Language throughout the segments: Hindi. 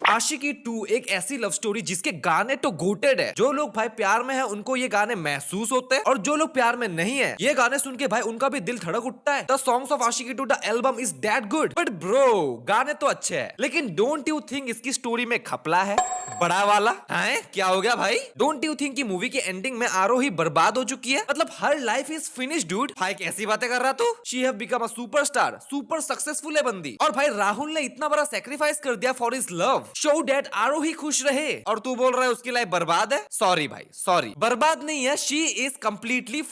आशिकी 2 एक ऐसी लव स्टोरी जिसके गाने तो गोटेड है। जो लोग भाई प्यार में है उनको ये गाने महसूस होते हैं, और जो लोग प्यार में नहीं है ये गाने सुन के भाई उनका भी दिल धड़क उठता है। The songs of Aashiqui 2 the album is that good, but bro गाने तो अच्छे हैं, लेकिन डोंट यू थिंक इसकी स्टोरी में खपला है बड़ा वाला? है क्या हो गया भाई? डोंट यू थिंक की मूवी की एंडिंग में आरोही बर्बाद हो चुकी है? मतलब हर लाइफ इज फिनिश डूड। भाई कैसी बातें कर रहा तू? She have become a superstar, super successful है बंदी, और भाई राहुल ने इतना बड़ा सेक्रीफाइस कर दिया for his love, so that Aarohi खुश रहे, और तू बोल रहा है उसकी लाइफ बर्बाद है? सॉरी भाई सॉरी, बर्बाद नहीं है, शी इज कंप्लीटली।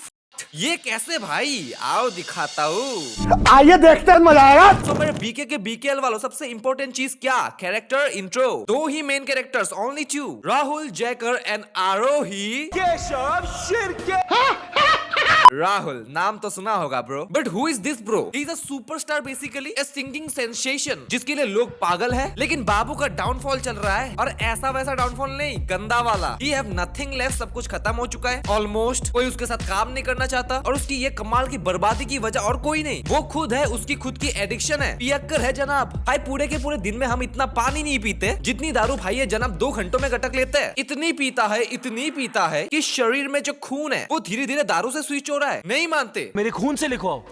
ये कैसे भाई? आओ दिखाता हूँ, आइए देखते हैं, मजा आएगा। तो मेरे बीके के बीकेएल वालों सबसे इंपॉर्टेंट चीज क्या? Character intro. दो ही main characters, only 2, Rahul Jaykar and Aarohi. Rahul नाम तो सुना होगा bro, but who is this bro? He is a superstar, basically a singing sensation जिसके लिए लोग पागल है, लेकिन बाबू का डाउनफॉल चल रहा है, और ऐसा वैसा डाउनफॉल नहीं, गंदा वाला। ही हैव नथिंग लेफ्ट, सब कुछ खत्म हो चुका है ऑलमोस्ट, कोई उसके साथ काम नहीं करना चाहता, और उसकी ये कमाल की बर्बादी की वजह और कोई नहीं, वो खुद है, उसकी खुद की एडिक्शन है, पियक्कर है जनाब। भाई पूरे के पूरे दिन में हम इतना पानी नहीं पीते जितनी दारू भाई ये जनाब 2 घंटों में गटक लेते हैं। इतनी पीता है कि शरीर में जो खून है वो धीरे धीरे दारू से स्विच हो रहा है। नहीं मानते? मेरे खून से लिखवाओ।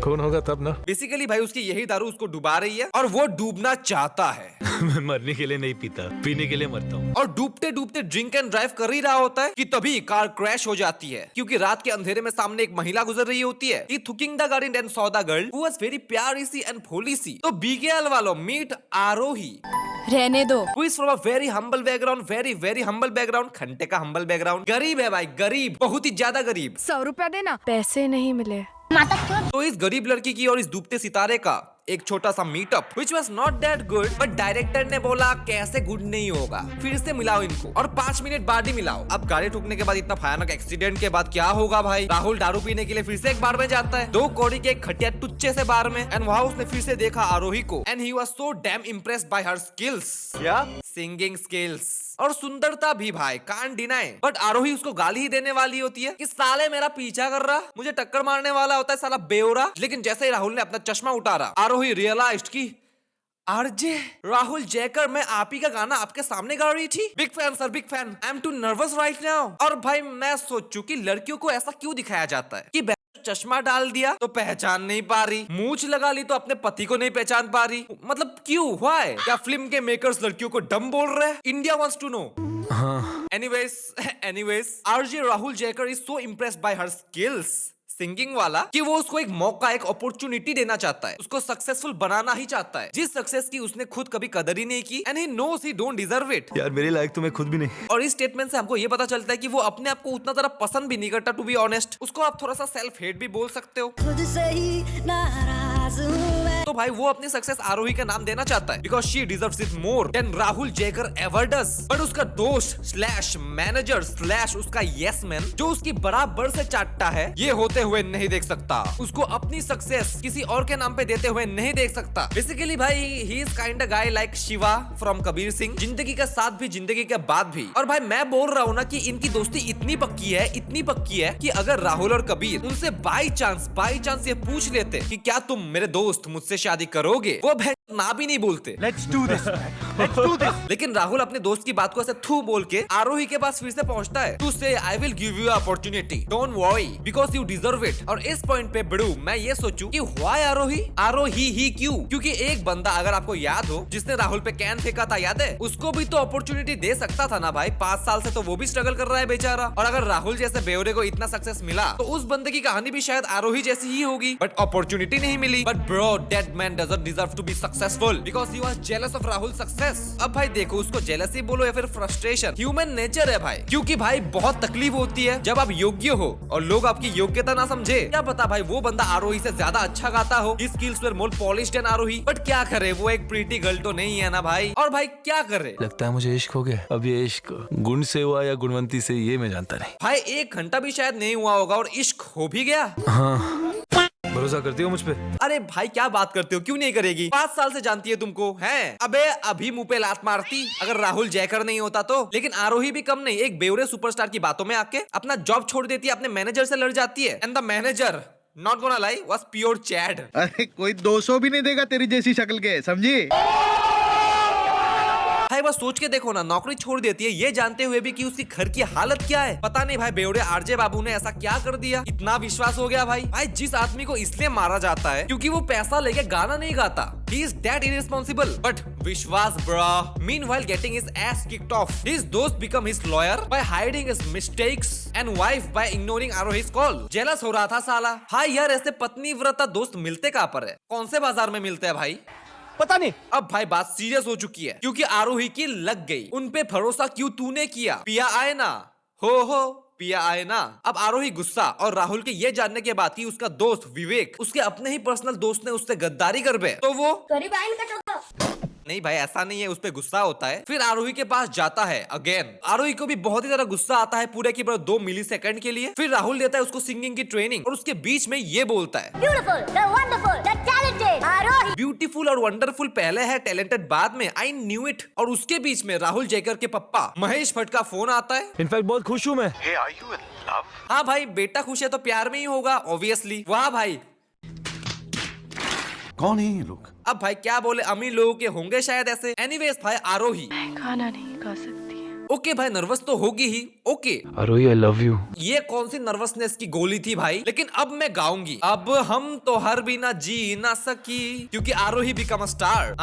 खून होगा तब ना। बेसिकली भाई उसकी यही दारू उसको डुबा रही है, और वो डूबना चाहता है। मैं मरने के लिए नहीं पीता, पीने के लिए मरता हूँ। और डूबते डूबते ड्रिंक एंड ड्राइव कर ही रहा होता है कि तभी कार क्रैश हो जाती है, क्योंकि रात के अंधेरे में सामने एक महिला गुजर रही होती है। ही थुकिंग द गाड़ी and saw the girl who was very प्यारी सी एंड भोली सी। तो बीकेएल वालों, मीट आरोही, रहने दो। who is from a very humble background, very humble background, खंटे का humble background। गरीब है भाई, गरीब, बहुत ही ज्यादा गरीब। 100 रुपया देना। पैसे नहीं मिले। तो इस गरीब लड़की की और इस डूबते सितारे का एक छोटा सा meetup which was not that good, but director ने बोला कैसे गुड नहीं होगा, फिर से मिलाओ इनको, और 5 मिनट बाद ही मिलाओ। अब गाड़ी ठुकने के बाद, इतना भयानक एक्सीडेंट के बाद क्या होगा भाई? राहुल दारू पीने के लिए फिर से एक बार में जाता है, 2 कौड़ी के एक खटिया टुच्चे से बार में, एंड वहाँ उसने फिर से देखा आरोही को, and he was so damn impressed by her skills. क्या? सिंगिंग स्किल्स और सुंदरता भी भाई, कांट डिनाई। बट आरोही उसको गाली ही देने वाली होती है कि साले मेरा पीछा कर रहा, मुझे टक्कर मारने वाला होता है साला बेवरा। लेकिन जैसे ही राहुल ने अपना चश्मा उतारा, आरोही रियलाइज्ड कि आरजे राहुल जैकर, मैं आप ही का गाना आपके सामने गा रही थी। Big fan sir, big fan. I am too nervous right now. और भाई मैं सोचूं कि लड़कियों को ऐसा क्यों दिखाया जाता है कि चश्मा डाल दिया तो पहचान नहीं पा रही, मूंछ लगा ली तो अपने पति को नहीं पहचान पा रही, मतलब क्यों? व्हाई? क्या फिल्म के मेकर्स लड़कियों को डम बोल रहे हैं? India wants to know. Anyways RJ Rahul Jaykar is so impressed by her skills, singing वाला, कि वो उसको एक मौका, एक अपॉर्चुनिटी देना चाहता है, उसको सक्सेसफुल बनाना ही चाहता है, जिस सक्सेस की उसने खुद कभी कदर ही नहीं की, and he knows he don't deserve it. यार मेरे लायक तो मैं खुद भी नहीं। और इस स्टेटमेंट से हमको ये पता चलता है कि वो अपने आप को उतना ज्यादा पसंद भी नहीं करता, टू बी ऑनेस्ट। उसको आप थोड़ा सा सेल्फ हेट भी बोल सकते हो। खुद से ही नाराज हूँ मैं। तो भाई वो अपनी सक्सेस आरोही का नाम देना चाहता है, because she deserves it more than Rahul Jaykar ever does. But उसका दोस्त स्लैश मैनेजर स्लैश उसका यस मैन, जो उसकी बराबर से चाटता है, ये होते हुए नहीं देख सकता, उसको अपनी सक्सेस किसी और के नाम पे देते हुए नहीं देख सकता। बेसिकली भाई he is kind a guy like Shiva from Kabir Singh, जिंदगी के साथ भी जिंदगी के बाद भी। और भाई मैं बोल रहा हूँ ना कि इनकी दोस्ती इतनी पक्की है कि अगर राहुल और कबीर उनसे बाई चांस ये पूछ लेते कि क्या तुम मेरे दोस्त मुझसे शादी करोगे, वो ना भी नहीं बोलते। Let's do this. Let's do this. लेकिन राहुल अपने दोस्त की बात को ऐसे थू बोल के आरोही के पास फिर से पहुंचता है, टू से I will give you opportunity, don't worry because you deserve it. और इस पॉइंट पे बड़ू मैं ये सोचूं कि व्हाई आरोही ही क्यों? क्योंकि एक बंदा, अगर आपको याद हो, जिसने राहुल पे कैन फेंका था, याद है? उसको भी तो अपॉर्चुनिटी दे सकता था ना भाई। 5 साल से तो वो भी स्ट्रगल कर रहा है बेचारा, और अगर राहुल जैसे बेवरे को इतना सक्सेस मिला तो उस बंदे की कहानी भी शायद आरोही जैसी ही होगी, बट अपॉर्चुनिटी नहीं मिली। But bro that man doesn't deserve to be successful because he was jealous of Rahul success. अब भाई देखो, उसको जेलसी बोलो या फिर फ्रस्ट्रेशन, ह्यूमन नेचर है भाई। क्योंकि भाई बहुत तकलीफ होती है जब आप योग्य हो और लोग आपकी योग्यता ना समझे। क्या पता भाई वो बंदा आरोही से ज्यादा अच्छा गाता हो, his skills were more polished than Aarohi, but क्या करे, वो एक प्रीटी गर्ल तो नहीं है ना भाई। और भाई क्या करे? लगता है मुझे इश्क हो गया। अब ये इश्क गुण से हुआ या गुणवंती से, ये मैं जानता नहीं। भाई 1 घंटा भी शायद नहीं हुआ होगा और इश्क हो भी गया। हाँ, भरोसा करती हो मुझ पे? अरे भाई क्या बात करते हो, क्यों नहीं करेगी? 5 साल से जानती है तुमको, हैं? अबे अभी मुंह पे लात मारती अगर राहुल जैकर नहीं होता तो। लेकिन आरोही भी कम नहीं, एक बेवरे सुपरस्टार की बातों में आके अपना जॉब छोड़ देती है, अपने मैनेजर से लड़ जाती है, and the manager not gonna lie was pure Chad. अरे कोई 200 भी नहीं देगा तेरी जैसी शक्ल के, समझी? भाई बस सोच के देखो ना, नौकरी छोड़ देती है ये जानते हुए भी कि उसकी घर की हालत क्या है। पता नहीं भाई बेवड़े आरजे बाबू ने ऐसा क्या कर दिया, इतना विश्वास हो गया भाई जिस आदमी को इसलिए मारा जाता है क्योंकि वो पैसा लेके गाना नहीं गाता। He is that irresponsible, but Vishwas bruh. Meanwhile, getting his ass kicked off, his dost become his lawyer by hiding his mistakes and wife by ignoring Arohi's call. Jealous हो रहा था साला। हाँ यार, ऐसे पत्नी व्रता दोस्त मिलते कहाँ पर है? कौन से बाजार में मिलते हैं भाई? पता नहीं। अब भाई बात सीरियस हो चुकी है क्योंकि आरोही की लग गई। उन पे भरोसा क्यों तूने किया? पिया आए ना, हो पिया आए ना। अब आरोही गुस्सा और राहुल के ये जानने के बाद कि उसका दोस्त विवेक उसके अपने ही पर्सनल दोस्त ने उससे गद्दारी कर बे, तो वो नहीं भाई ऐसा नहीं है, उस पे गुस्सा होता है। फिर आरोही के पास जाता है अगेन। आरोही को भी बहुत ही ज्यादा गुस्सा आता है पूरे की पूरे 2 मिलीसेकंड के लिए। फिर राहुल देता है उसको सिंगिंग की ट्रेनिंग और उसके बीच में ये बोलता है ब्यूटीफुल और वंडरफुल पहले है, टैलेंटेड बाद में, आई न्यू इट। और उसके बीच में राहुल जयकर के पप्पा महेश भट्ट का फोन आता है। इनफैक्ट बहुत खुश हूँ मैं। Hey, are you in love? हाँ भाई, बेटा खुश है तो प्यार में ही होगा ऑब्वियसली। वाह भाई, कौन है ये लोग? अब भाई क्या बोले, अमीर लोगों के होंगे शायद ऐसे। एनीवेज भाई आरोही खाना नहीं खा सकती। ओके भाई, नर्वस तो होगी ही, okay. Aarohi I love you. ये कौन सी नर्वसनेस की गोली थी भाई? लेकिन अब मैं गाऊंगी। अब हम तो हर बिना जी ना सकी, क्योंकि आरोही बिकम अ स्टार।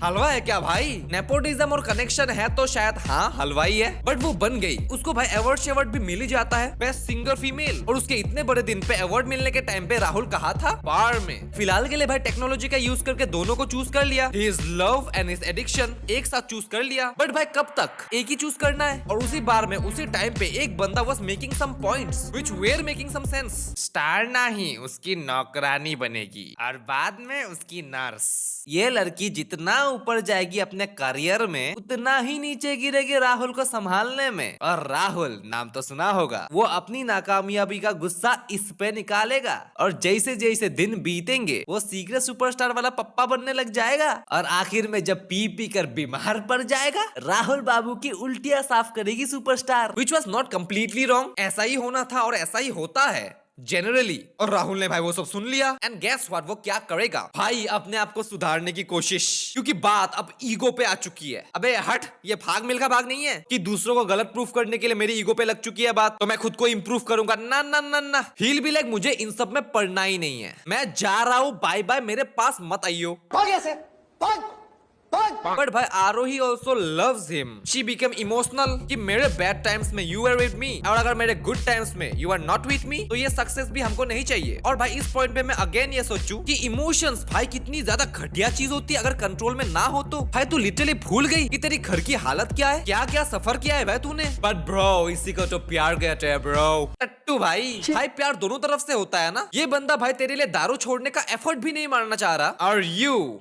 हलवा है क्या भाई? नेपोटिज्म और कनेक्शन है तो शायद हाँ हलवाई है, बट वो बन गई। उसको भाई अवार्ड भी मिल ही जाता है, बेस्ट सिंगर फीमेल। और उसके इतने बड़े दिन पे अवार्ड मिलने के टाइम पे राहुल कहा था बार में। फिलहाल के लिए भाई टेक्नोलॉजी का यूज करके दोनों को चूज कर लिया। His love and his addiction एक साथ चूज कर लिया। बट भाई कब तक एक ही चूज करना है? और उसी बार में उसी टाइम पे एक बंदा was making some points which were making some sense. Star नहीं, उसकी नौकरानी बनेगी और बाद में उसकी नर्स। ये लड़की जितना ऊपर जाएगी अपने करियर में उतना ही नीचे गिरेगी राहुल को संभालने में। और राहुल नाम तो सुना होगा, वो अपनी नाकामयाबी का गुस्सा इस पे निकालेगा। और जैसे जैसे दिन बीतेंगे वो सीक्रेट सुपरस्टार वाला पप्पा बनने लग जाएगा। और आखिर में जब पी पी कर बीमार पड़ जाएगा, राहुल बाबू की उल्टियां साफ करेगी superstar. Which was not completely wrong. ऐसा ही होना था और ऐसा ही होता है जनरली। और राहुल ने भाई वो सब सुन लिया एंड गेस व्हाट, वो क्या करेगा भाई? अपने आप को सुधारने की कोशिश, क्योंकि बात अब ईगो पे आ चुकी है। अबे हट, ये भाग मिल्खा भाग नहीं है कि दूसरों को गलत प्रूफ करने के लिए मेरी ईगो पे लग चुकी है बात, तो मैं खुद को इंप्रूव करूंगा। ना ना ना ना, हील भी लाइक मुझे इन सब में पढ़ना ही नहीं है। मैं जा रहा हूँ, बाय बाय, मेरे पास मत आइयो। बट भाई Aarohi also loves him. She become emotional कि मेरे बैड टाइम्स में यू आर विद मी, और अगर मेरे गुड टाइम्स में you are not with me, तो ये सक्सेस भी हमको नहीं चाहिए। और भाई इस पॉइंट पे मैं अगेन ये सोचूं कि इमोशंस भाई कितनी ज्यादा घटिया चीज होती है। अगर कंट्रोल में ना हो तो भाई तू लिटरली भूल गई कि तेरी घर की हालत क्या है, क्या क्या सफर किया है भाई तूने। बट ब्रो, इसी को तो प्यार कहते हैं ब्रो। टट्टू भाई प्यार दोनों तरफ से होता है ना। ये बंदा भाई तेरे लिए दारू छोड़ने का एफर्ट भी नहीं मारना चाह रहा। और यू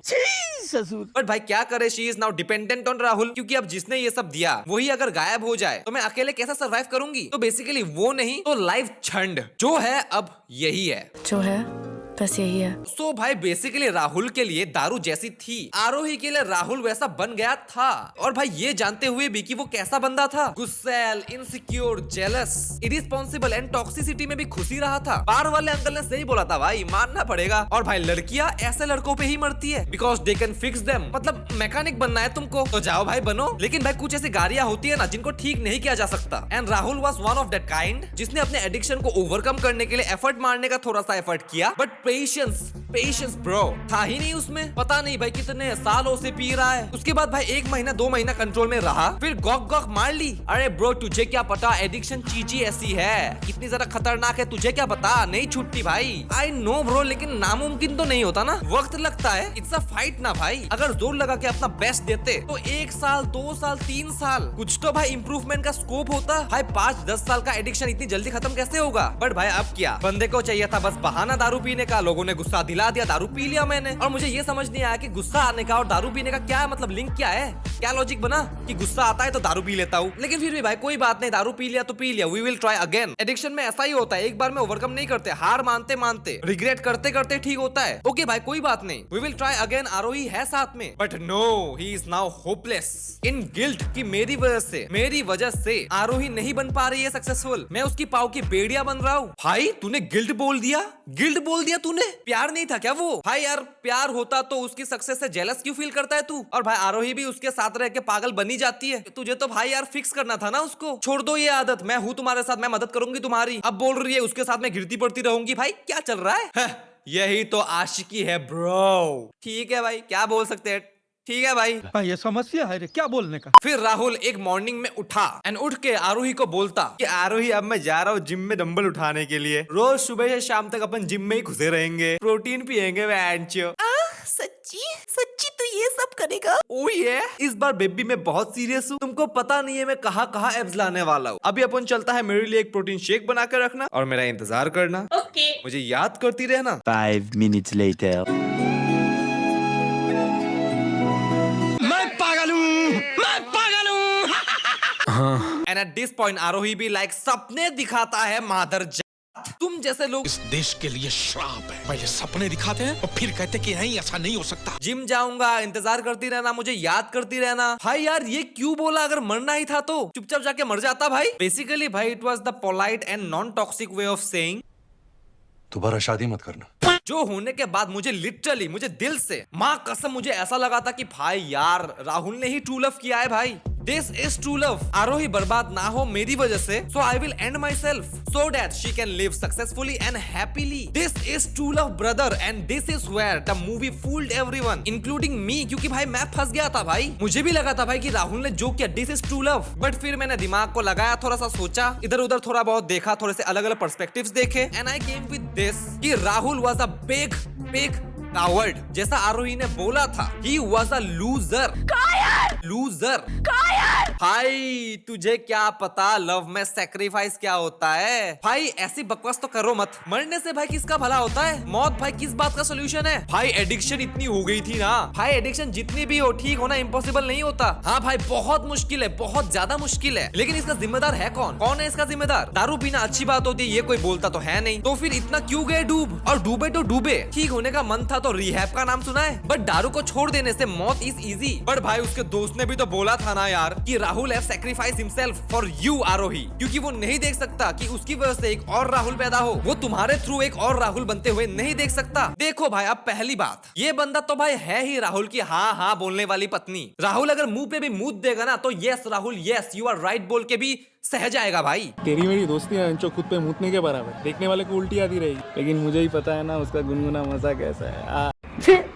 बट भाई क्या करे, she is now dependent on Rahul, क्योंकि अब जिसने ये सब दिया वही अगर गायब हो जाए तो मैं अकेले कैसे सरवाइव करूंगी? तो बेसिकली वो नहीं तो लाइफ छंड जो है अब यही है, जो है बस यही है। सो भाई बेसिकली राहुल के लिए दारू जैसी थी, आरोही के लिए राहुल वैसा बन गया था। और भाई ये जानते हुए भी कि वो कैसा बंदा था, गुस्सैल, insecure, jealous, irresponsible and toxicity में भी खुशी रहा था। बार वाले अंकल ने सही बोला था भाई, मानना पड़ेगा। और भाई लड़कियां ऐसे लड़कों पे ही मरती है because they can fix them. मतलब मैकेनिक बनना है तुमको तो जाओ भाई बनो, लेकिन भाई कुछ ऐसी गाड़ियां होती है ना जिनको ठीक नहीं किया जा सकता। And Rahul was one of that kind जिसने अपने एडिक्शन को ओवरकम करने के लिए एफर्ट मारने का थोड़ा सा एफर्ट किया, बट पेशेंस ब्रो था ही नहीं उसमें। पता नहीं भाई कितने सालों से पी रहा है। उसके बाद भाई 1 महीना 2 महीना कंट्रोल में रहा, फिर गॉक गॉक मार ली। अरे ब्रो तुझे क्या पता, एडिक्शन चीज ही ऐसी है, कितनी ज्यादा खतरनाक है, तुझे क्या पता, नहीं छूटती भाई। आई नो ब्रो, लेकिन नामुमकिन तो नहीं होता ना, वक्त लगता है। इट्स अ फाइट ना भाई। अगर जोर लगा के अपना बेस्ट देते तो 1 साल 2 साल 3 साल कुछ तो भाई इंप्रूवमेंट का स्कोप होता। भाई 5-10 साल का एडिक्शन इतनी जल्दी खत्म कैसे होगा? बट भाई अब क्या, बंदे को चाहिए था बस बहाना दारू पीने का। लोगों ने गुस्सा दिला दिया, दारू पी लिया मैंने। और मुझे ये समझ नहीं आया कि गुस्सा आने का और दारू पीने का क्या मतलब, लिंक क्या है, क्या लॉजिक बना कि गुस्सा आता है तो दारू पी लेता हूँ। लेकिन फिर भी भाई कोई बात नहीं, दारू पी लिया तो पी लिया, we will try again. Addiction में ऐसा ही होता है, एक बार में ओवरकम नहीं करते, हार मानते मानते रिग्रेट करते करते ठीक होता है। ओके भाई कोई बात नहीं, we will try again. Aarohi है साथ में, but no, he is now hopeless in guilt कि मेरी वजह से आरोही नहीं बन पा रही है सक्सेसफुल। मैं उसकी पाव की बेड़िया बन रहा हूँ। भाई तूने गिल्ट बोल दिया तूने? प्यार नहीं था क्या वो? भाई यार प्यार होता तो उसकी सक्सेस से जेलस क्यों फील करता है तू? और भाई आरोही भी उसके साथ रह के पागल बनी जाती है। तुझे तो भाई यार फिक्स करना था ना उसको। छोड़ दो ये आदत, मैं हूँ तुम्हारे साथ, मैं मदद करूंगी तुम्हारी। अब बोल रही है उसके साथ मैं गिरती पड़ती रहूंगी। भाई क्या चल रहा है? यही तो आशिकी है ब्रो। ठीक है भाई, क्या बोल सकते हैं, ठीक है भाई। ये समस्या है रे, क्या बोलने का। फिर राहुल एक मॉर्निंग में उठा एंड उठ के आरोही को बोलता कि आरोही अब मैं जा रहा हूँ जिम में डंबल उठाने के लिए। रोज सुबह से शाम तक अपन जिम में ही घुसे रहेंगे, प्रोटीन पियेंगे। सच्ची सच्ची तू ये सब करेगा? ओ ये इस बार बेबी मैं बहुत सीरियस हूँ। तुमको पता नहीं है मैं कहाँ एब्स लाने वाला हूँ। अभी अपन चलता है, मेरे लिए एक प्रोटीन शेक बना कर रखना और मेरा इंतजार करना। ओके। मुझे याद करती रहना। 5 minutes later. And at this point Aarohi भी लाइक सपने दिखाता है मादर जात। तुम जैसे लोग इस देश के लिए श्राप है। पहले सपने दिखाते हैं और फिर कहते कि नहीं ऐसा नहीं हो सकता। जिम जाऊंगा, इंतजार करती रहना, मुझे याद करती रहना। भाई यार ये क्यों बोला? अगर मरना ही था तो चुपचाप जाके मर जाता भाई। बेसिकली भाई it was the polite and non toxic way of saying दोबारा शादी मत करना। जो होने के बाद मुझे लिटरली, मुझे दिल से, माँ कसम मुझे ऐसा लगा था कि भाई यार राहुल ने ही ट्रू लव किया है भाई। This is true love. Aarohi बर्बाद ना हो मेरी वजह से, so I will end myself so that she can live successfully and happily. This is true love brother and this is where the movie fooled everyone including me. क्योंकि भाई मैं फंस गया था भाई। मुझे भी लगा था भाई कि राहुल ने जो किया this is true love, but फिर मैंने दिमाग को लगाया, थोड़ा सा सोचा, इधर उधर थोड़ा बहुत देखा, थोड़े से अलग अलग पर्सपेक्टिव्स देखे and I came with this कि Rahul was a big coward. जैसा आरोही ने बोला था, he was a loser. Loser भाई तुझे क्या पता लव में सैक्रिफाइस क्या होता है? भाई ऐसी बकवास तो करो मत। मरने से भाई किसका भला होता है? मौत भाई किस बात का सोल्यूशन है? भाई एडिक्शन इतनी हो गई थी ना भाई, एडिक्शन जितनी भी हो ठीक होना इम्पॉसिबल नहीं होता। हाँ भाई बहुत मुश्किल है, बहुत ज्यादा मुश्किल है, लेकिन इसका जिम्मेदार है कौन? कौन है इसका जिम्मेदार? दारू पीना अच्छी बात होती है ये कोई बोलता तो है नहीं, तो फिर इतना क्यों गए डूब? और डूबे तो डूबे, ठीक होने का मन था तो रिहैब का नाम सुना है, बट दारू को छोड़ देने से मौत इज इजी। बट भाई उसके दोस्त ने भी तो बोला था ना यार कि Rahul have sacrifice himself for you Aarohi, क्योंकि वो नहीं देख सकता कि उसकी वजह से एक और राहुल पैदा हो। वो तुम्हारे थ्रू एक और राहुल बनते हुए नहीं देख सकता। देखो भाई अब पहली बात, ये बंदा तो भाई है ही राहुल की हाँ हाँ बोलने वाली पत्नी। राहुल अगर मुंह पे भी मूत देगा ना तो yes Rahul yes you are right बोल के भी सह जाएगा भाई। तेरी मेरी दोस्ती है अंचो खुद पे मूतने के बराबर, देखने वाले को उल्टी आती रहेगी, लेकिन मुझे ही पता है ना उसका गुनगुना मजा कैसा है।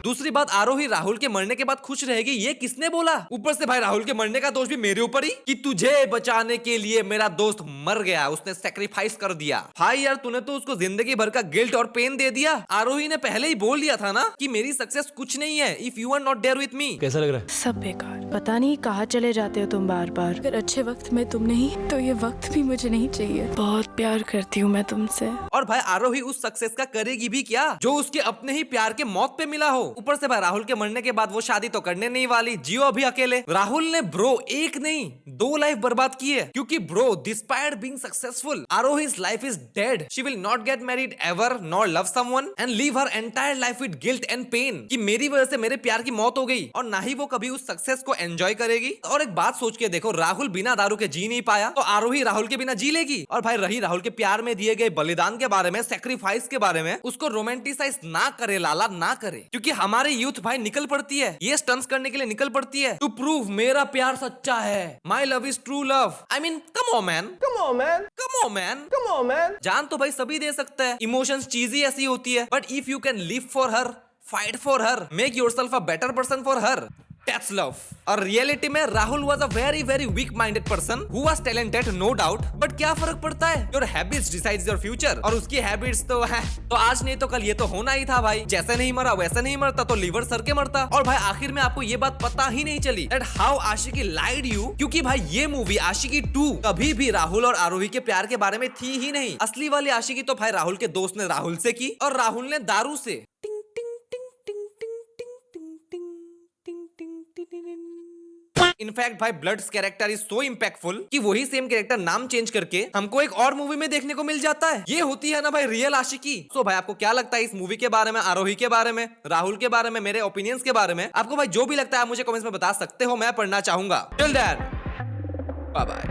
दूसरी बात, आरोही राहुल के मरने के बाद खुश रहेगी ये किसने बोला? ऊपर से भाई राहुल के मरने का दोष भी मेरे ऊपर ही कि तुझे बचाने के लिए मेरा दोस्त मर गया, उसने सैक्रिफाइस कर दिया। भाई यार तूने तो उसको जिंदगी भर का गिल्ट और पेन दे दिया। आरोही ने पहले ही बोल दिया था ना कि मेरी सक्सेस कुछ नहीं है if you are not there with me. कैसा लग रहा है? सब बेकार। पता नहीं कहाँ चले जाते हो तुम बार बार। अगर अच्छे वक्त में तुम नहीं तो ये वक्त भी मुझे नहीं चाहिए। बहुत प्यार करती हूँ मैं तुमसे। और भाई आरोही उस सक्सेस का करेगी भी क्या जो उसके अपने ही प्यार के मौत पे मिला हो। ऊपर से भाई राहुल के मरने के बाद वो शादी तो करने नहीं वाली, जियो अभी अकेले। राहुल ने ब्रो एक नहीं 2 लाइफ बर्बाद की है, क्योंकि bro despite being successful Aarohi's life is dead. She will not get married ever nor love someone and live her entire life with guilt and pain कि मेरी वजह से मेरे प्यार की मौत हो गई, और ना ही वो कभी उस सक्सेस को एंजॉय करेगी। और एक बात सोच के देखो, राहुल बिना दारू के जी नहीं पाया तो आरोही राहुल के बिना जी लेगी। और भाई रही राहुल के प्यार में दिए गए बलिदान के बारे में, सैक्रिफाइस के बारे में, उसको रोमांटिसाइज ना करे लाला, ना करे, क्योंकि हमारे यूथ भाई निकल पड़ती है ये स्टंट्स करने के लिए, निकल पड़ती है टू प्रूव मेरा प्यार सच्चा है, my love is true love. I mean come on man, come on man, come on man, come on man. जान तो भाई सभी दे सकता है, इमोशंस चीज ही ऐसी होती है, but if you can live for her, fight for her, make yourself a better person for her, that's love। और रियलिटी में Rahul was a very very weak minded person who was talented no doubt, but क्या फर्क पड़ता है? Your habits decides your future, और उसकी हैबिट्स तो है तो आज नहीं तो कल ये तो होना ही था भाई। जैसे नहीं मरा वैसे नहीं मरता तो लीवर सर के मरता। और भाई आखिर में आपको ये बात पता ही नहीं चली that how Aashiqui lied you, क्योंकि भाई ये मूवी आशिकी 2 कभी भी राहुल और आरोही के प्यार के बारे में थी ही नहीं। असली वाली आशिकी तो भाई राहुल के दोस्त ने राहुल से की और राहुल ने दारू से। इनफैक्ट भाई bloods character is so impactful कि वही सेम कैरेक्टर नाम चेंज करके हमको एक और मूवी में देखने को मिल जाता है। ये होती है ना भाई रियल आशिकी। सो भाई आपको क्या लगता है इस मूवी के बारे में, आरोही के बारे में, राहुल के बारे में, मेरे ओपिनियंस के बारे में? आपको भाई जो भी लगता है आप मुझे कमेंट्स में बता सकते हो, मैं पढ़ना चाहूंगा। Till then bye bye.